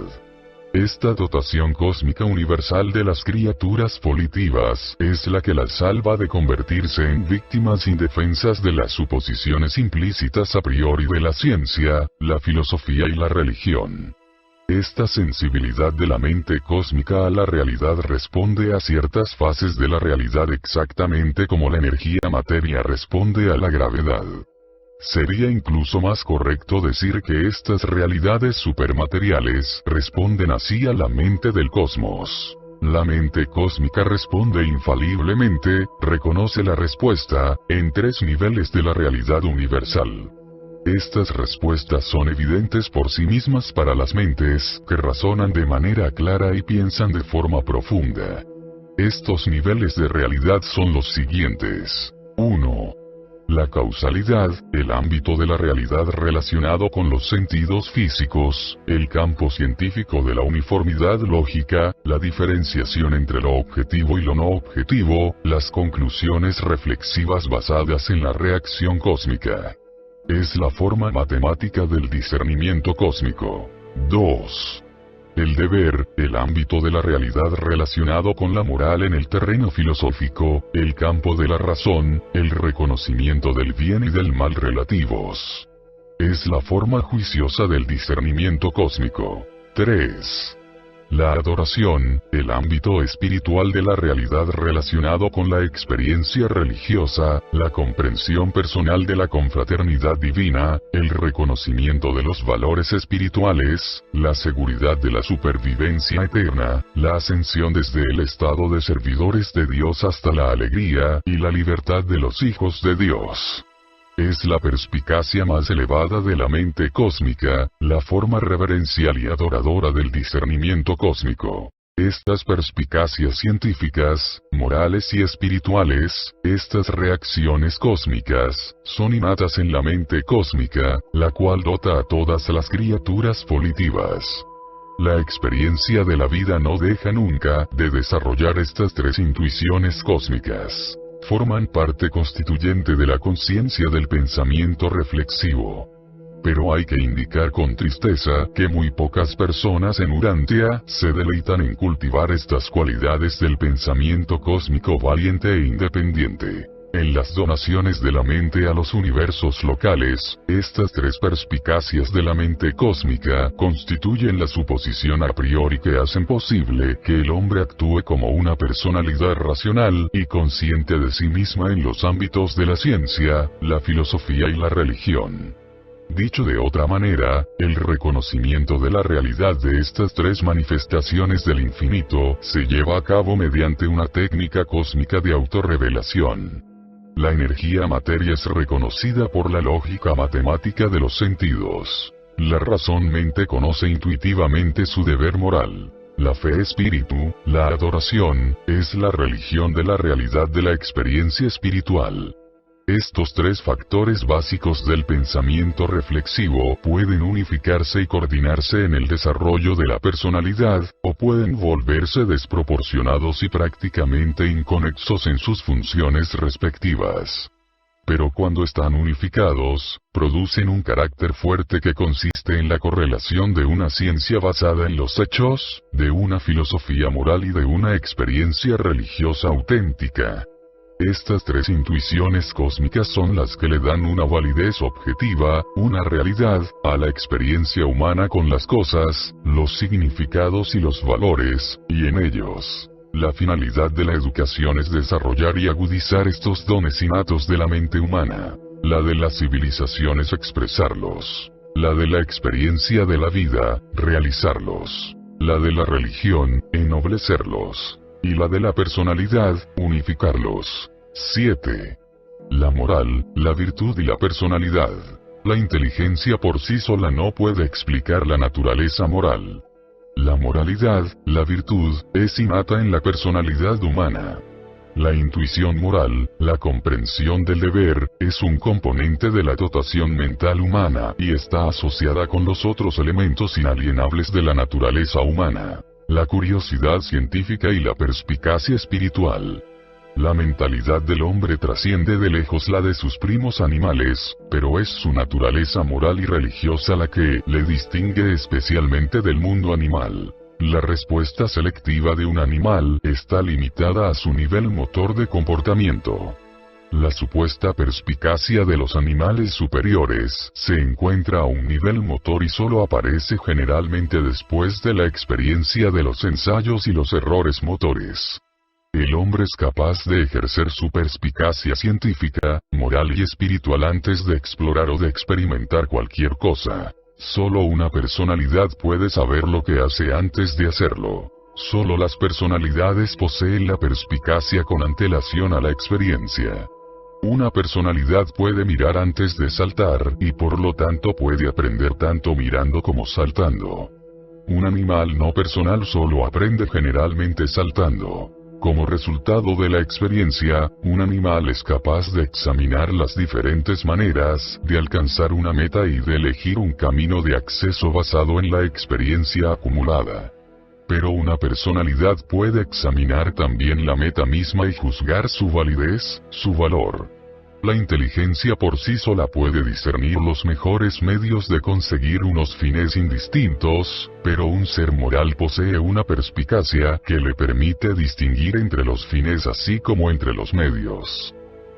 Esta dotación cósmica universal de las criaturas volitivas es la que las salva de convertirse en víctimas indefensas de las suposiciones implícitas a priori de la ciencia, la filosofía y la religión. Esta sensibilidad de la mente cósmica a la realidad responde a ciertas fases de la realidad exactamente como la energía materia responde a la gravedad. Sería incluso más correcto decir que estas realidades supermateriales responden así a la mente del cosmos. La mente cósmica responde infaliblemente, reconoce la respuesta, en 3 niveles de la realidad universal. Estas respuestas son evidentes por sí mismas para las mentes que razonan de manera clara y piensan de forma profunda. Estos niveles de realidad son los siguientes. 1. La causalidad, el ámbito de la realidad relacionado con los sentidos físicos, el campo científico de la uniformidad lógica, la diferenciación entre lo objetivo y lo no objetivo, las conclusiones reflexivas basadas en la reacción cósmica. Es la forma matemática del discernimiento cósmico. 2. El deber, el ámbito de la realidad relacionado con la moral en el terreno filosófico, el campo de la razón, el reconocimiento del bien y del mal relativos. Es la forma juiciosa del discernimiento cósmico. 3. la adoración, el ámbito espiritual de la realidad relacionado con la experiencia religiosa, la comprensión personal de la confraternidad divina, el reconocimiento de los valores espirituales, la seguridad de la supervivencia eterna, la ascensión desde el estado de servidores de Dios hasta la alegría y la libertad de los hijos de Dios. Es la perspicacia más elevada de la mente cósmica, la forma reverencial y adoradora del discernimiento cósmico. Estas perspicacias científicas, morales y espirituales, estas reacciones cósmicas, son innatas en la mente cósmica, la cual dota a todas las criaturas volitivas. La experiencia de la vida no deja nunca de desarrollar estas tres intuiciones cósmicas. Forman parte constituyente de la conciencia del pensamiento reflexivo. Pero hay que indicar con tristeza que muy pocas personas en Urantia se deleitan en cultivar estas cualidades del pensamiento cósmico valiente e independiente. En las donaciones de la mente a los universos locales, estas tres perspicacias de la mente cósmica constituyen la suposición a priori que hacen posible que el hombre actúe como una personalidad racional y consciente de sí misma en los ámbitos de la ciencia, la filosofía y la religión. Dicho de otra manera, el reconocimiento de la realidad de estas tres manifestaciones del infinito se lleva a cabo mediante una técnica cósmica de autorrevelación. La energía materia es reconocida por la lógica matemática de los sentidos. La razón-mente conoce intuitivamente su deber moral. La fe espíritu, la adoración, es la religión de la realidad de la experiencia espiritual. Estos tres factores básicos del pensamiento reflexivo pueden unificarse y coordinarse en el desarrollo de la personalidad, o pueden volverse desproporcionados y prácticamente inconexos en sus funciones respectivas. Pero cuando están unificados, producen un carácter fuerte que consiste en la correlación de una ciencia basada en los hechos, de una filosofía moral y de una experiencia religiosa auténtica. Estas tres intuiciones cósmicas son las que le dan una validez objetiva, una realidad, a la experiencia humana con las cosas, los significados y los valores, y en ellos. La finalidad de la educación es desarrollar y agudizar estos dones innatos de la mente humana. La de la civilización es expresarlos. La de la experiencia de la vida, realizarlos. La de la religión, ennoblecerlos. Y la de la personalidad, unificarlos. 7. La moral, la virtud y la personalidad. La inteligencia por sí sola no puede explicar la naturaleza moral. La moralidad, la virtud, es innata en la personalidad humana. La intuición moral, la comprensión del deber, es un componente de la dotación mental humana y está asociada con los otros elementos inalienables de la naturaleza humana. La curiosidad científica y la perspicacia espiritual. La mentalidad del hombre trasciende de lejos la de sus primos animales, pero es su naturaleza moral y religiosa la que le distingue especialmente del mundo animal. La respuesta selectiva de un animal está limitada a su nivel motor de comportamiento. La supuesta perspicacia de los animales superiores se encuentra a un nivel motor y solo aparece generalmente después de la experiencia de los ensayos y los errores motores. El hombre es capaz de ejercer su perspicacia científica, moral y espiritual antes de explorar o de experimentar cualquier cosa. Solo una personalidad puede saber lo que hace antes de hacerlo. Solo las personalidades poseen la perspicacia con antelación a la experiencia. Una personalidad puede mirar antes de saltar y por lo tanto puede aprender tanto mirando como saltando. Un animal no personal solo aprende generalmente saltando. Como resultado de la experiencia, un animal es capaz de examinar las diferentes maneras de alcanzar una meta y de elegir un camino de acceso basado en la experiencia acumulada. Pero una personalidad puede examinar también la meta misma y juzgar su validez, su valor. La inteligencia por sí sola puede discernir los mejores medios de conseguir unos fines indistintos, pero un ser moral posee una perspicacia que le permite distinguir entre los fines así como entre los medios.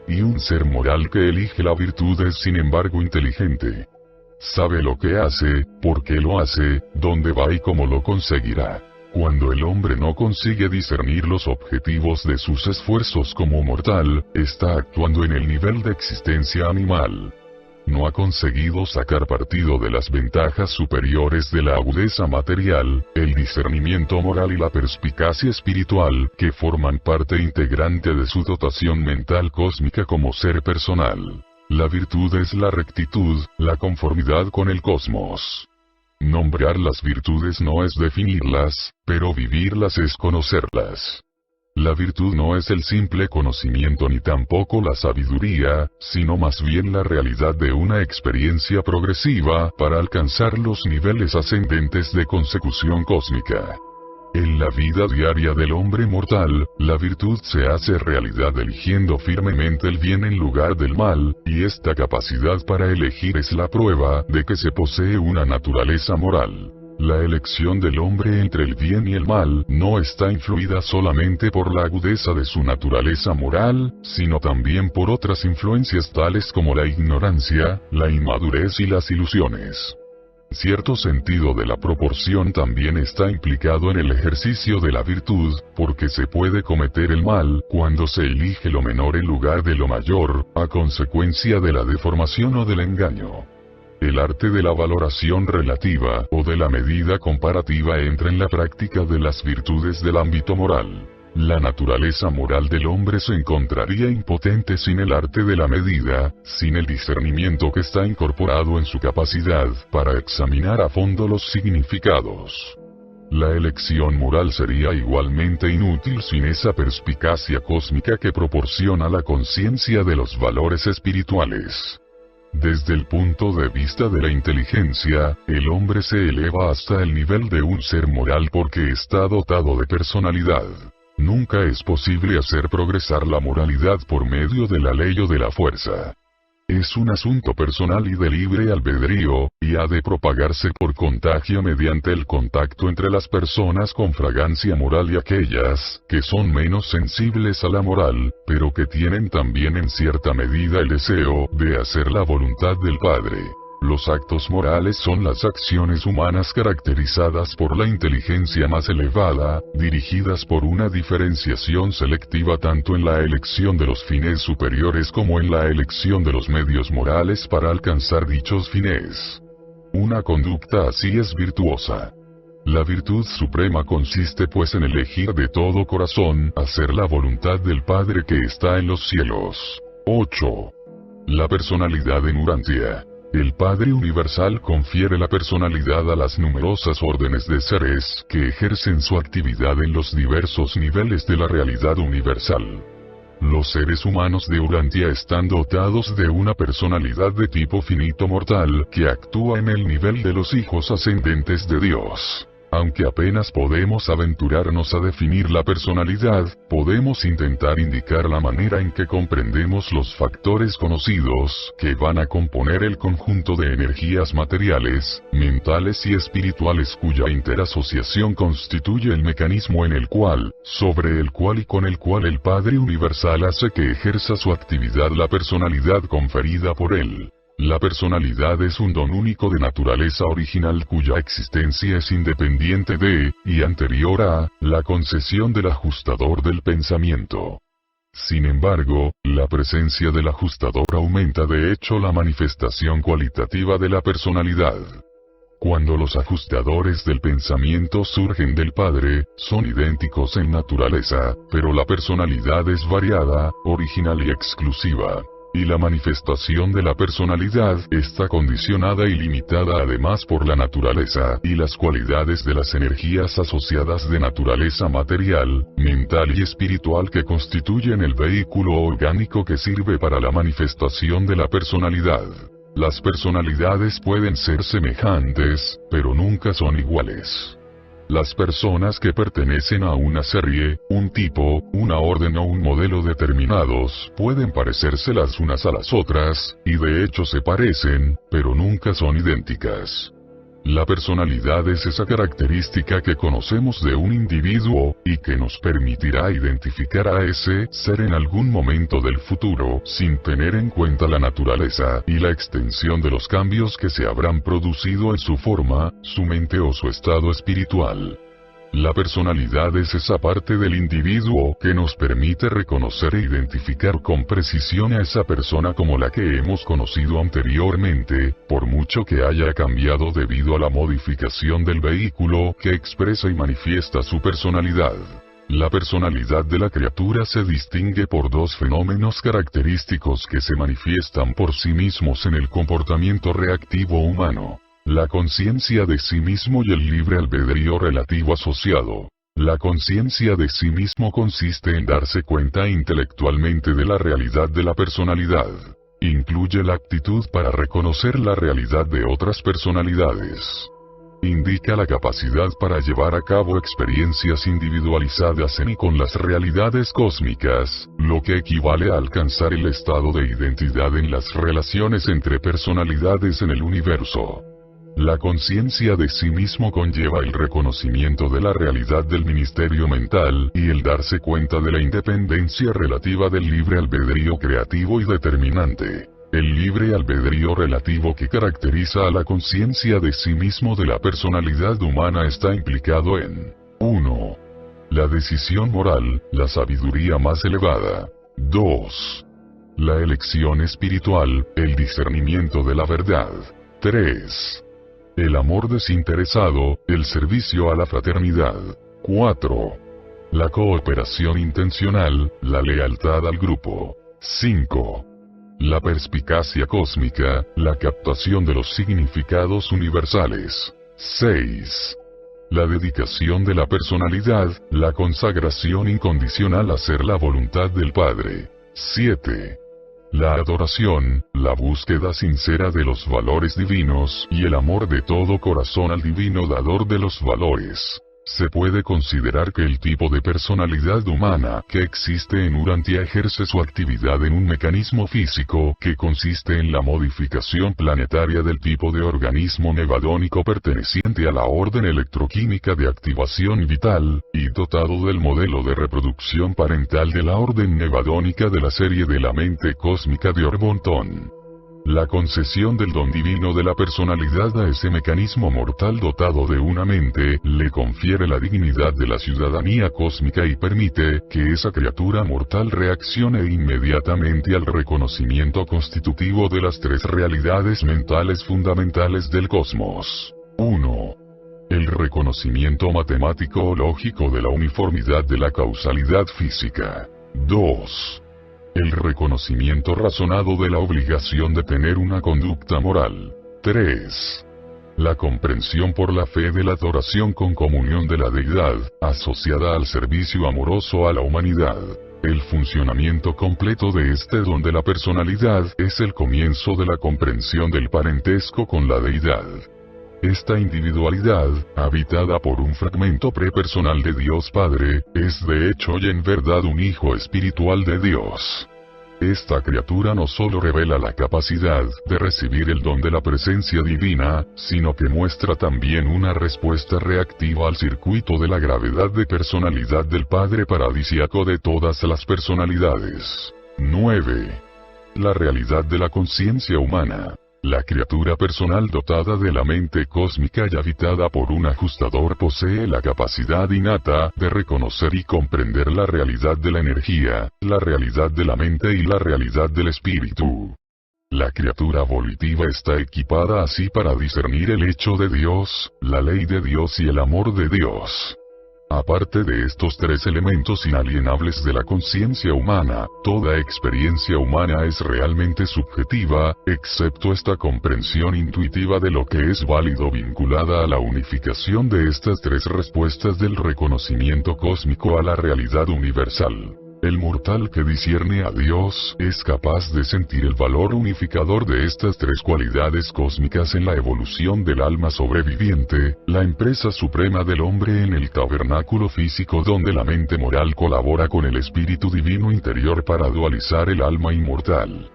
Y un ser moral que elige la virtud es sin embargo inteligente. Sabe lo que hace, por qué lo hace, dónde va y cómo lo conseguirá. Cuando el hombre no consigue discernir los objetivos de sus esfuerzos como mortal, está actuando en el nivel de existencia animal. No ha conseguido sacar partido de las ventajas superiores de la agudeza material, el discernimiento moral y la perspicacia espiritual, que forman parte integrante de su dotación mental cósmica como ser personal. La virtud es la rectitud, la conformidad con el cosmos. Nombrar las virtudes no es definirlas, pero vivirlas es conocerlas. La virtud no es el simple conocimiento ni tampoco la sabiduría, sino más bien la realidad de una experiencia progresiva para alcanzar los niveles ascendentes de consecución cósmica. En la vida diaria del hombre mortal, la virtud se hace realidad eligiendo firmemente el bien en lugar del mal, y esta capacidad para elegir es la prueba de que se posee una naturaleza moral. La elección del hombre entre el bien y el mal no está influida solamente por la agudeza de su naturaleza moral, sino también por otras influencias tales como la ignorancia, la inmadurez y las ilusiones. Cierto sentido de la proporción también está implicado en el ejercicio de la virtud, porque se puede cometer el mal cuando se elige lo menor en lugar de lo mayor, a consecuencia de la deformación o del engaño. El arte de la valoración relativa o de la medida comparativa entra en la práctica de las virtudes del ámbito moral. La naturaleza moral del hombre se encontraría impotente sin el arte de la medida, sin el discernimiento que está incorporado en su capacidad para examinar a fondo los significados. La elección moral sería igualmente inútil sin esa perspicacia cósmica que proporciona la conciencia de los valores espirituales. Desde el punto de vista de la inteligencia, el hombre se eleva hasta el nivel de un ser moral porque está dotado de personalidad. Nunca es posible hacer progresar la moralidad por medio de la ley o de la fuerza. Es un asunto personal y de libre albedrío, y ha de propagarse por contagio mediante el contacto entre las personas con fragancia moral y aquellas que son menos sensibles a la moral, pero que tienen también en cierta medida el deseo de hacer la voluntad del Padre. Los actos morales son las acciones humanas caracterizadas por la inteligencia más elevada, dirigidas por una diferenciación selectiva tanto en la elección de los fines superiores como en la elección de los medios morales para alcanzar dichos fines. Una conducta así es virtuosa. La virtud suprema consiste pues en elegir de todo corazón hacer la voluntad del Padre que está en los cielos. 8. La personalidad en Urantia. El Padre Universal confiere la personalidad a las numerosas órdenes de seres que ejercen su actividad en los diversos niveles de la realidad universal. Los seres humanos de Urantia están dotados de una personalidad de tipo finito mortal que actúa en el nivel de los hijos ascendentes de Dios. Aunque apenas podemos aventurarnos a definir la personalidad, podemos intentar indicar la manera en que comprendemos los factores conocidos que van a componer el conjunto de energías materiales, mentales y espirituales cuya interasociación constituye el mecanismo en el cual, sobre el cual y con el cual el Padre Universal hace que ejerza su actividad la personalidad conferida por él. La personalidad es un don único de naturaleza original cuya existencia es independiente de, y anterior a, la concesión del ajustador del pensamiento. Sin embargo, la presencia del ajustador aumenta de hecho la manifestación cualitativa de la personalidad. Cuando los ajustadores del pensamiento surgen del Padre, son idénticos en naturaleza, pero la personalidad es variada, original y exclusiva. Y la manifestación de la personalidad está condicionada y limitada además por la naturaleza y las cualidades de las energías asociadas de naturaleza material, mental y espiritual que constituyen el vehículo orgánico que sirve para la manifestación de la personalidad. Las personalidades pueden ser semejantes, pero nunca son iguales. Las personas que pertenecen a una serie, un tipo, una orden o un modelo determinados, pueden parecerse las unas a las otras, y de hecho se parecen, pero nunca son idénticas. La personalidad es esa característica que conocemos de un individuo, y que nos permitirá identificar a ese ser en algún momento del futuro, sin tener en cuenta la naturaleza y la extensión de los cambios que se habrán producido en su forma, su mente o su estado espiritual. La personalidad es esa parte del individuo que nos permite reconocer e identificar con precisión a esa persona como la que hemos conocido anteriormente, por mucho que haya cambiado debido a la modificación del vehículo que expresa y manifiesta su personalidad. La personalidad de la criatura se distingue por dos fenómenos característicos que se manifiestan por sí mismos en el comportamiento reactivo humano: la conciencia de sí mismo y el libre albedrío relativo asociado. La conciencia de sí mismo consiste en darse cuenta intelectualmente de la realidad de la personalidad. Incluye la aptitud para reconocer la realidad de otras personalidades. Indica la capacidad para llevar a cabo experiencias individualizadas en y con las realidades cósmicas, lo que equivale a alcanzar el estado de identidad en las relaciones entre personalidades en el universo. La conciencia de sí mismo conlleva el reconocimiento de la realidad del ministerio mental y el darse cuenta de la independencia relativa del libre albedrío creativo y determinante. El libre albedrío relativo que caracteriza a la conciencia de sí mismo de la personalidad humana está implicado en 1. La decisión moral, la sabiduría más elevada. 2. La elección espiritual, el discernimiento de la verdad. 3. El amor desinteresado, el servicio a la fraternidad. 4. La cooperación intencional, la lealtad al grupo. 5. La perspicacia cósmica, la captación de los significados universales. 6. La dedicación de la personalidad, la consagración incondicional a hacer la voluntad del Padre. 7. La adoración, la búsqueda sincera de los valores divinos y el amor de todo corazón al divino dador de los valores. Se puede considerar que el tipo de personalidad humana que existe en Urantia ejerce su actividad en un mecanismo físico que consiste en la modificación planetaria del tipo de organismo nevadónico perteneciente a la orden electroquímica de activación vital, y dotado del modelo de reproducción parental de la orden nevadónica de la serie de la mente cósmica de Orbonton. La concesión del don divino de la personalidad a ese mecanismo mortal dotado de una mente, le confiere la dignidad de la ciudadanía cósmica y permite que esa criatura mortal reaccione inmediatamente al reconocimiento constitutivo de las tres realidades mentales fundamentales del cosmos. 1. El reconocimiento matemático o lógico de la uniformidad de la causalidad física. 2. El reconocimiento razonado de la obligación de tener una conducta moral. 3. La comprensión por la fe de la adoración con comunión de la deidad, asociada al servicio amoroso a la humanidad. El funcionamiento completo de este don de la personalidad es el comienzo de la comprensión del parentesco con la deidad. Esta individualidad, habitada por un fragmento prepersonal de Dios Padre, es de hecho y en verdad un hijo espiritual de Dios. Esta criatura no solo revela la capacidad de recibir el don de la presencia divina, sino que muestra también una respuesta reactiva al circuito de la gravedad de personalidad del Padre paradisiaco de todas las personalidades. 9. La realidad de la conciencia humana. La criatura personal dotada de la mente cósmica y habitada por un ajustador posee la capacidad innata de reconocer y comprender la realidad de la energía, la realidad de la mente y la realidad del espíritu. La criatura volitiva está equipada así para discernir el hecho de Dios, la ley de Dios y el amor de Dios. Aparte de estos tres elementos inalienables de la conciencia humana, toda experiencia humana es realmente subjetiva, excepto esta comprensión intuitiva de lo que es válido vinculada a la unificación de estas tres respuestas del reconocimiento cósmico a la realidad universal. El mortal que discierne a Dios es capaz de sentir el valor unificador de estas tres cualidades cósmicas en la evolución del alma sobreviviente, la empresa suprema del hombre en el tabernáculo físico donde la mente moral colabora con el espíritu divino interior para dualizar el alma inmortal.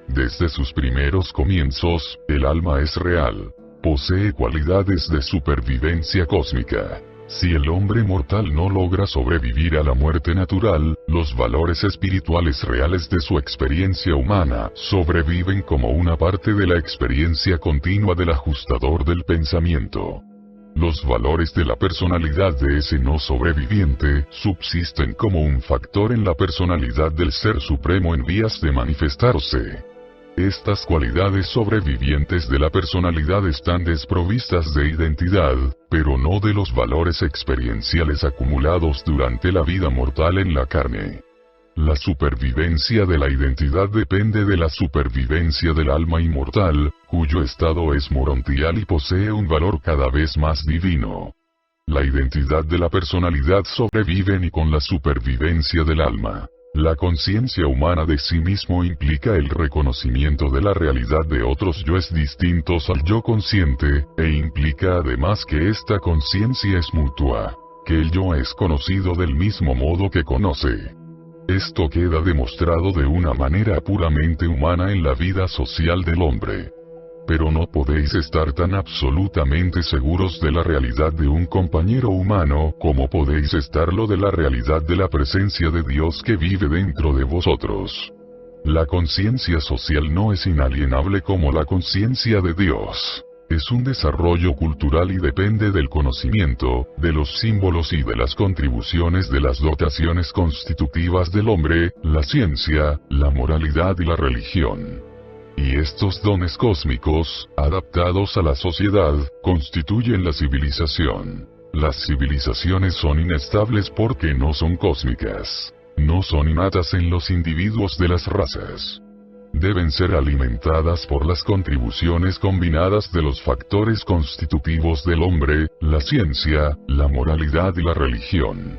Desde sus primeros comienzos, el alma es real. Posee cualidades de supervivencia cósmica. Si el hombre mortal no logra sobrevivir a la muerte natural, los valores espirituales reales de su experiencia humana sobreviven como una parte de la experiencia continua del ajustador del pensamiento. Los valores de la personalidad de ese no sobreviviente subsisten como un factor en la personalidad del Ser Supremo en vías de manifestarse. Estas cualidades sobrevivientes de la personalidad están desprovistas de identidad, pero no de los valores experienciales acumulados durante la vida mortal en la carne. La supervivencia de la identidad depende de la supervivencia del alma inmortal, cuyo estado es morontial y posee un valor cada vez más divino. La identidad de la personalidad sobrevive ni con la supervivencia del alma. La conciencia humana de sí mismo implica el reconocimiento de la realidad de otros yoes distintos al yo consciente, e implica además que esta conciencia es mutua, que el yo es conocido del mismo modo que conoce. Esto queda demostrado de una manera puramente humana en la vida social del hombre. Pero no podéis estar tan absolutamente seguros de la realidad de un compañero humano como podéis estarlo de la realidad de la presencia de Dios que vive dentro de vosotros. La conciencia social no es inalienable como la conciencia de Dios. Es un desarrollo cultural y depende del conocimiento, de los símbolos y de las contribuciones de las dotaciones constitutivas del hombre, la ciencia, la moralidad y la religión. Y estos dones cósmicos, adaptados a la sociedad, constituyen la civilización. Las civilizaciones son inestables porque no son cósmicas. No son innatas en los individuos de las razas. Deben ser alimentadas por las contribuciones combinadas de los factores constitutivos del hombre, la ciencia, la moralidad y la religión.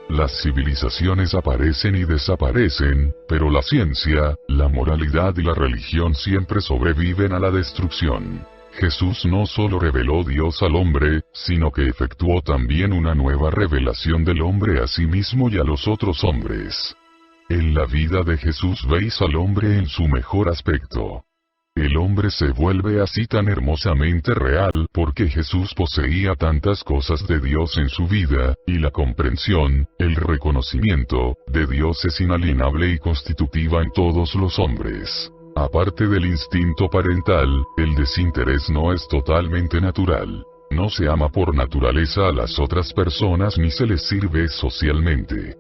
Las civilizaciones aparecen y desaparecen, pero la ciencia, la moralidad y la religión siempre sobreviven a la destrucción. Jesús no solo reveló Dios al hombre, sino que efectuó también una nueva revelación del hombre a sí mismo y a los otros hombres. En la vida de Jesús veis al hombre en su mejor aspecto. El hombre se vuelve así tan hermosamente real porque Jesús poseía tantas cosas de Dios en su vida, y la comprensión, el reconocimiento, de Dios es inalienable y constitutiva en todos los hombres. Aparte del instinto parental, el desinterés no es totalmente natural. No se ama por naturaleza a las otras personas ni se les sirve socialmente.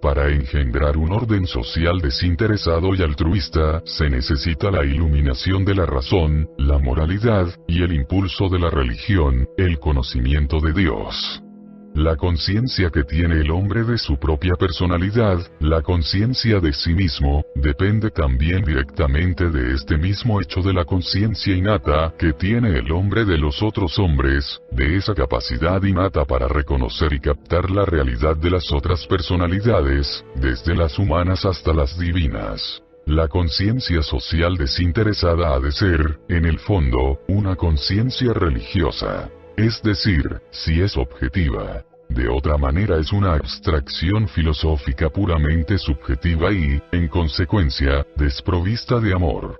Para engendrar un orden social desinteresado y altruista, se necesita la iluminación de la razón, la moralidad, y el impulso de la religión, el conocimiento de Dios. La conciencia que tiene el hombre de su propia personalidad, la conciencia de sí mismo, depende también directamente de este mismo hecho de la conciencia innata que tiene el hombre de los otros hombres, de esa capacidad innata para reconocer y captar la realidad de las otras personalidades, desde las humanas hasta las divinas. La conciencia social desinteresada ha de ser, en el fondo, una conciencia religiosa. Es decir, si es objetiva. De otra manera es una abstracción filosófica puramente subjetiva y, en consecuencia, desprovista de amor.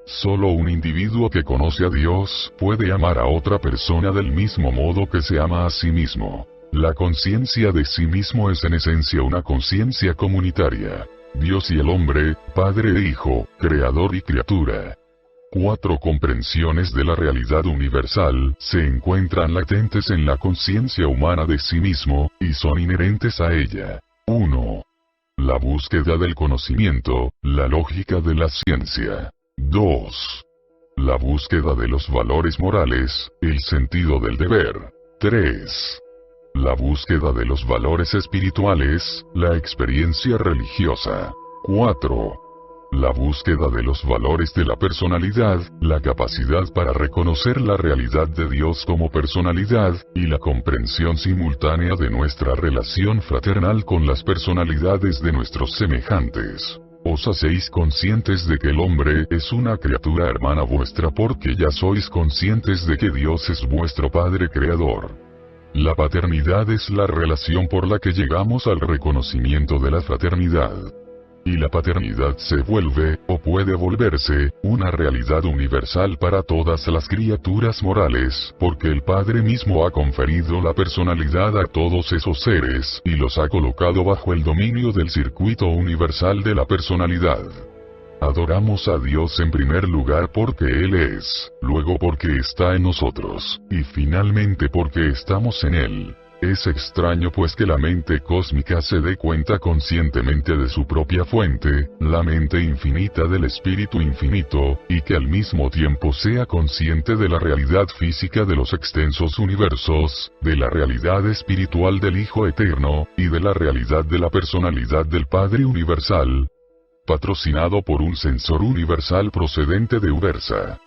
Solo un individuo que conoce a Dios puede amar a otra persona del mismo modo que se ama a sí mismo. La conciencia de sí mismo es en esencia una conciencia comunitaria. Dios y el hombre, Padre e Hijo, Creador y criatura. 4 comprensiones de la realidad universal se encuentran latentes en la conciencia humana de sí mismo, y son inherentes a ella. 1. La búsqueda del conocimiento, la lógica de la ciencia. 2. La búsqueda de los valores morales, el sentido del deber. 3. La búsqueda de los valores espirituales, la experiencia religiosa. 4. La búsqueda de los valores de la personalidad, la capacidad para reconocer la realidad de Dios como personalidad, y la comprensión simultánea de nuestra relación fraternal con las personalidades de nuestros semejantes. Os hacéis conscientes de que el hombre es una criatura hermana vuestra porque ya sois conscientes de que Dios es vuestro Padre Creador. La paternidad es la relación por la que llegamos al reconocimiento de la fraternidad. Y la paternidad se vuelve, o puede volverse, una realidad universal para todas las criaturas morales, porque el Padre mismo ha conferido la personalidad a todos esos seres, y los ha colocado bajo el dominio del circuito universal de la personalidad. Adoramos a Dios en primer lugar porque Él es, luego porque está en nosotros, y finalmente porque estamos en Él. Es extraño pues que la mente cósmica se dé cuenta conscientemente de su propia fuente, la mente infinita del Espíritu infinito, y que al mismo tiempo sea consciente de la realidad física de los extensos universos, de la realidad espiritual del Hijo Eterno, y de la realidad de la personalidad del Padre Universal. Patrocinado por un sensor universal procedente de Ubersa.